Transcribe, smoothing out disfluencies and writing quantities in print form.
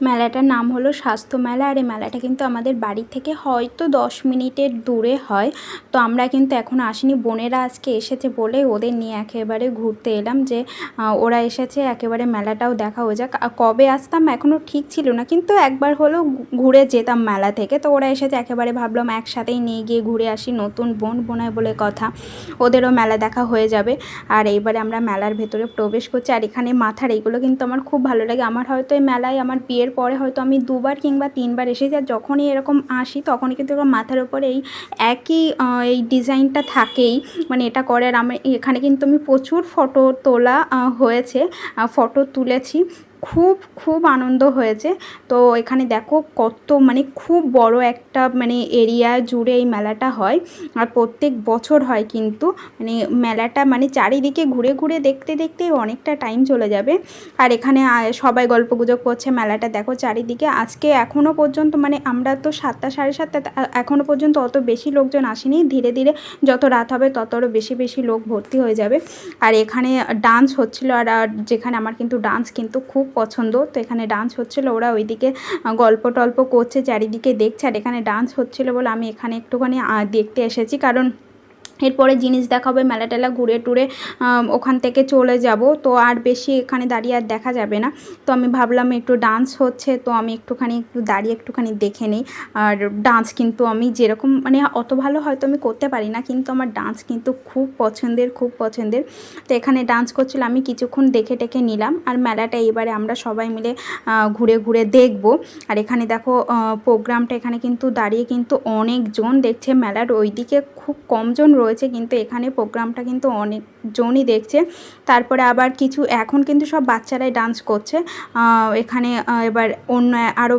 মেলাটার নাম হলো স্বাস্থ্য মেলা। আর এই মেলাটা কিন্তু আমাদের বাড়ি থেকে হয়তো 10 মিনিটের দূরে হয়। তো আমরা কিন্তু এখনও আসিনি, বোনেরা আজকে এসেছে বলে ওদের নিয়ে একেবারে ঘুরতে এলাম, যে ওরা এসেছে একেবারে মেলাটাও দেখা হয়ে যাক। কবে আসতাম এখনও ঠিক ছিল না, কিন্তু একবার হলেও ঘুরে যেতাম মেলা থেকে। তো ওরা এসেছে একেবারে ভাবলাম একসাথেই নিয়ে গিয়ে ঘুরে আসি, নতুন বোনায় বলে কথা, ওদেরও মেলা দেখা হয়ে যাবে। আর এইবারে আমরা মেলার ভেতরে প্রবেশ করছি। আর এখানে মাথার এইগুলো কিন্তু আমার খুব ভালো লাগে। আমার হয়তো এই মেলায় আমার বিয়ের পরে হয়তো আমি 2বার কিংবা 3বার এসেছি। আর যখনই এরকম আসি তখনই কিন্তু মাথার উপরে এই একই এই ডিজাইনটা থাকেই, মানে এটা করে। আর আমি এখানে কিন্তু আমি প্রচুর ফটো তোলা হয়েছে, ফটো তুলেছি, খুব খুব আনন্দ হয়েছে। তো এখানে দেখো কত মানে খুব বড় একটা মানে এরিয়া জুড়ে এই মেলাটা হয়। আর প্রত্যেক বছর হয় কিন্তু, মানে মেলাটা মানে চারিদিকে ঘুরে ঘুরে দেখতে দেখতে অনেকটা টাইম চলে যাবে। আর এখানে সবাই গল্পগুজব করছে, মেলাটা দেখো চারিদিকে। আজকে এখনও পর্যন্ত মানে আমরা তো 7টা 7:30, এখনও পর্যন্ত অত বেশি লোকজন আসেনি। ধীরে ধীরে যত রাত হবে তত আরও বেশি বেশি লোক ভর্তি হয়ে যাবে। আর এখানে ডান্স হচ্ছিলো, আর যেখানে আমার কিন্তু ডান্স কিন্তু খুব পছন্দ, তো এখানে ডান্স হচ্ছিলো। ওরা ওইদিকে গল্প টল্প করছে, চারিদিকে দেখছে। আর এখানে ডান্স হচ্ছিলো বলে আমি এখানে একটুখানি দেখতে এসেছি, কারণ এরপরে জিনিস দেখা হবে, মেলা টেলা ঘুরে টুরে ওখান থেকে চলে যাব। তো আর বেশি এখানে দাঁড়িয়ে আর দেখা যাবে না। তো আমি ভাবলাম একটু ডান্স হচ্ছে, তো আমি একটুখানি দাঁড়িয়ে একটুখানি দেখে নিই। আর ডান্স কিন্তু আমি যেরকম মানে অত ভালো হয়তো আমি করতে পারি না, কিন্তু আমার ডান্স কিন্তু খুব পছন্দের, খুব পছন্দের। তো এখানে ডান্স করছিল, আমি কিছুক্ষণ দেখে টেকে নিলাম। আর মেলাটা এবারে আমরা সবাই মিলে ঘুরে ঘুরে দেখব। আর এখানে দেখো প্রোগ্রামটা এখানে কিন্তু দাঁড়িয়ে কিন্তু অনেকজন দেখছে। মেলার ওইদিকে খুব কমজন রয়েছে, কিন্তু এখানে প্রোগ্রামটা কিন্তু অনেকজনই দেখছে। তারপরে আবার কিছু এখন কিন্তু সব বাচ্চারাই ডান্স করছে এখানে। এবার অন্য আরও